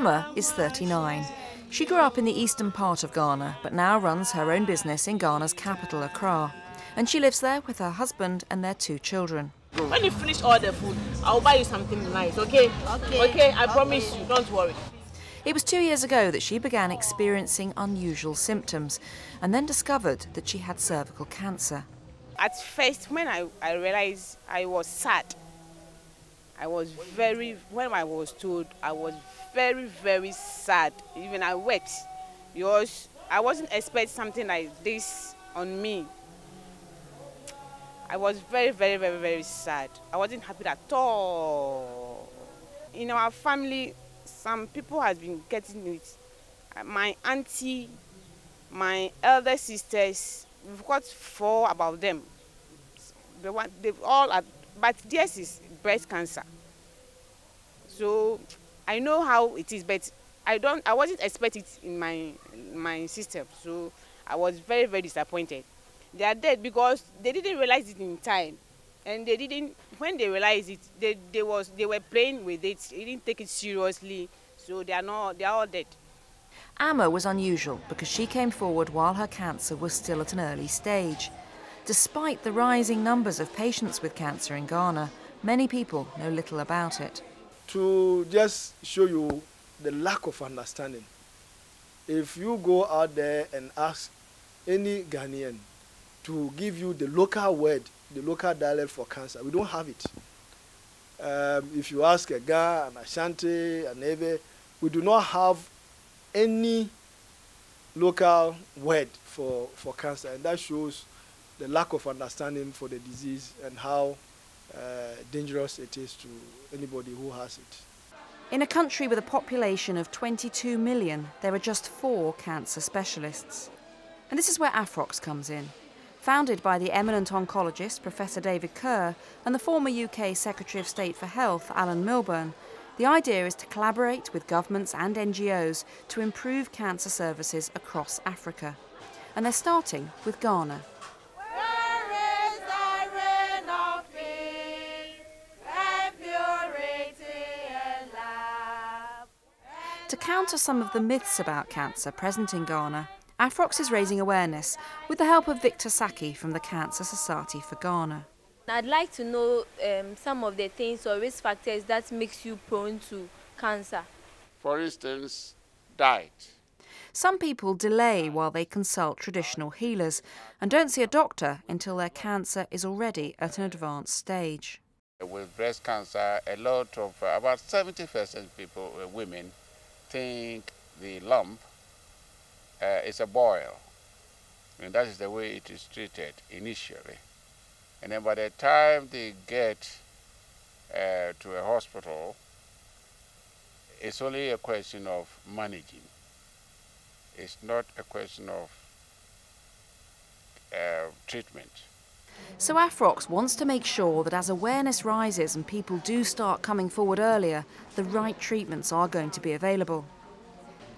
Ama is 39. She grew up in the eastern part of Ghana, but now runs her own business in Ghana's capital, Accra. And she lives there with her husband and their 2 children. When you finish all the food, I'll buy you something nice, okay? Okay, I promise you, don't worry. It was 2 years ago that she began experiencing unusual symptoms and then discovered that she had cervical cancer. At first, when I realized, I was sad. When I was told, I was very, very sad. Even I wept because I wasn't expecting something like this on me. I was very, very, very, very sad. I wasn't happy at all. In our family, some people have been getting it. My auntie, my elder sisters, we've got 4 about them. They've all had, but theirs is breast cancer. So I know how it is, but I wasn't expecting it in my system. So I was very, very disappointed. They are dead because they didn't realize it in time, and when they realized it, they were playing with it. They didn't take it seriously, so they are all dead. Ama was unusual because she came forward while her cancer was still at an early stage. Despite the rising numbers of patients with cancer in Ghana, many people know little about it. To just show you the lack of understanding, if you go out there and ask any Ghanaian to give you the local word, the local dialect for cancer, we don't have it. If you ask a Ga, an Ashanti, an Eve, we do not have any local word for cancer, and that shows the lack of understanding for the disease and how dangerous it is to anybody who has it. In a country with a population of 22 million, there are just 4 cancer specialists. And this is where AfrOx's comes in. Founded by the eminent oncologist Professor David Kerr and the former UK Secretary of State for Health Alan Milburn, the idea is to collaborate with governments and NGOs to improve cancer services across Africa. And they're starting with Ghana. To counter some of the myths about cancer present in Ghana, AfrOx's is raising awareness with the help of Victor Saki from the Cancer Society for Ghana. I'd like to know some of the things or risk factors that makes you prone to cancer. For instance, diet. Some people delay while they consult traditional healers and don't see a doctor until their cancer is already at an advanced stage. With breast cancer, a lot of, about 70% people, women, think the lump is a boil. And that is the way it is treated initially. And then by the time they get to a hospital, it's only a question of managing. It's not a question of treatment. So AfrOx's wants to make sure that as awareness rises and people do start coming forward earlier, the right treatments are going to be available.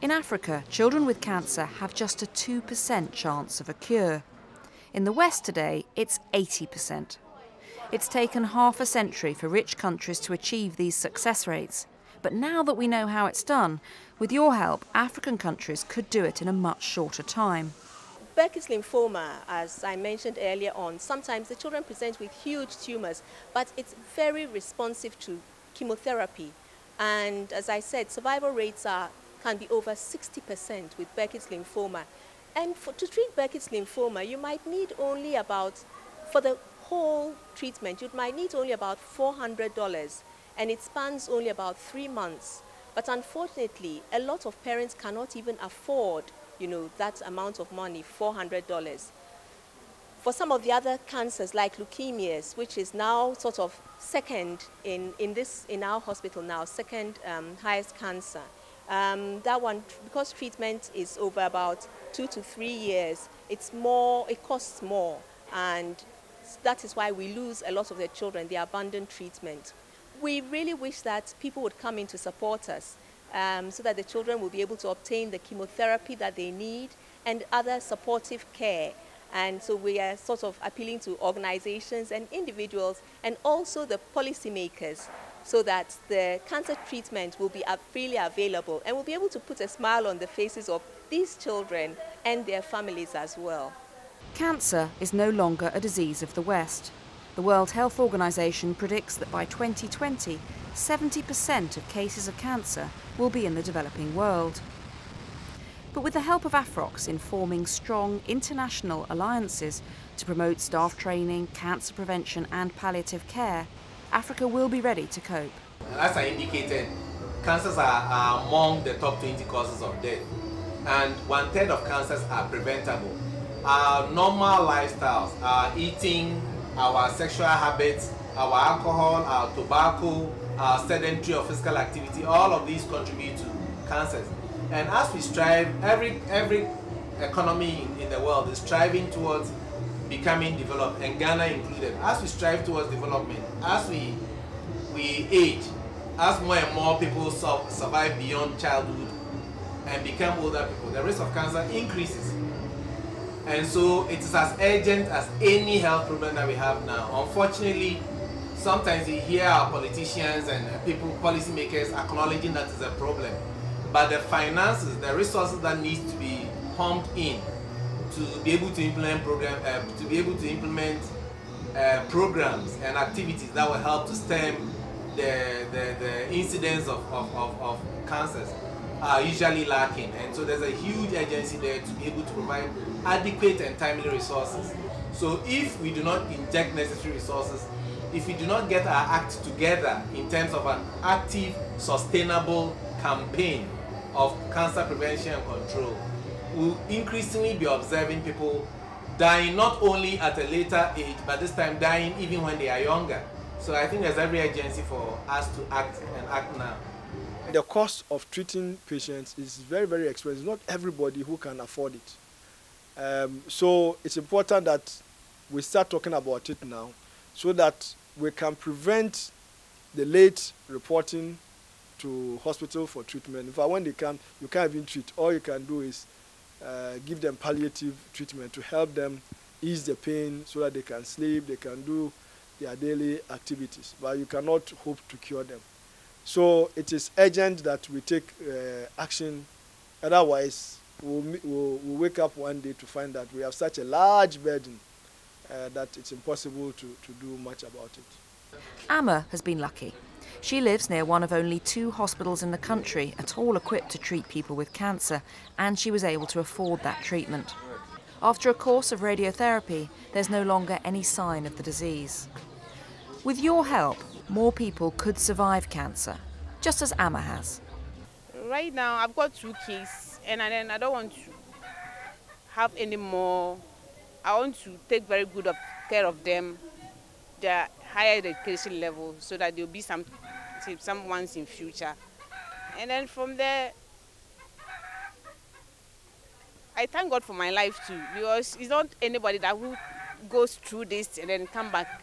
In Africa, children with cancer have just a 2% chance of a cure. In the West today, it's 80%. It's taken half a century for rich countries to achieve these success rates. But now that we know how it's done, with your help, African countries could do it in a much shorter time. Burkitt's lymphoma, as I mentioned earlier on, sometimes the children present with huge tumours, but it's very responsive to chemotherapy. And as I said, survival rates can be over 60% with Burkitt's lymphoma. And to treat Burkitt's lymphoma, you might need only about, for the whole treatment, you might need only about $400, and it spans only about 3 months. But unfortunately, a lot of parents cannot even afford that amount of money, $400. For some of the other cancers like leukemias, which is now sort of second in our hospital now, second highest cancer, that one, because treatment is over about 2 to 3 years, it costs more, and that is why we lose a lot of the children, they abandon treatment. We really wish that people would come in to support us, so that the children will be able to obtain the chemotherapy that they need and other supportive care. And so we are sort of appealing to organizations and individuals and also the policymakers so that the cancer treatment will be freely available and will be able to put a smile on the faces of these children and their families as well. Cancer is no longer a disease of the West. The World Health Organization predicts that by 2020, 70% of cases of cancer will be in the developing world. But with the help of AfrOx in forming strong international alliances to promote staff training, cancer prevention and palliative care, Africa will be ready to cope. As I indicated, cancers are among the top 20 causes of death, and 1/3 of cancers are preventable. Our normal lifestyles, our eating, our sexual habits, our alcohol, our tobacco, our sedentary or physical activity, all of these contribute to cancers. And as we strive, every economy in the world is striving towards becoming developed, and Ghana included. As we strive towards development, as we age, as more and more people survive beyond childhood and become older people, the risk of cancer increases. And so it is as urgent as any health problem that we have now. Unfortunately, sometimes you hear our politicians and policymakers acknowledging that it's a problem. But the finances, the resources that need to be pumped in to be able to implement programs and activities that will help to stem the incidence of cancers are usually lacking. And so there's a huge urgency there to be able to provide adequate and timely resources. So if we do not inject necessary resources, if we do not get our act together in terms of an active, sustainable campaign of cancer prevention and control, we'll increasingly be observing people dying not only at a later age, but this time dying even when they are younger. So I think there's every urgency for us to act and act now. The cost of treating patients is very, very expensive. Not everybody who can afford it. So it's important that we start talking about it now so that we can prevent the late reporting to hospital for treatment. In fact, when they come, you can't even treat. All you can do is give them palliative treatment to help them ease the pain so that they can sleep, they can do their daily activities. But you cannot hope to cure them. So it is urgent that we take action. Otherwise, we'll wake up one day to find that we have such a large burden that it's impossible to do much about it. Amma has been lucky. She lives near one of only 2 hospitals in the country at all equipped to treat people with cancer, and she was able to afford that treatment. After a course of radiotherapy, there's no longer any sign of the disease. With your help, more people could survive cancer, just as Amma has. Right now, I've got 2 kids, and then I don't want to have any more. I want to take very good care of them, their higher education level, so that there'll be some ones in future. And then from there, I thank God for my life too, because it's not anybody that who goes through this and then come back.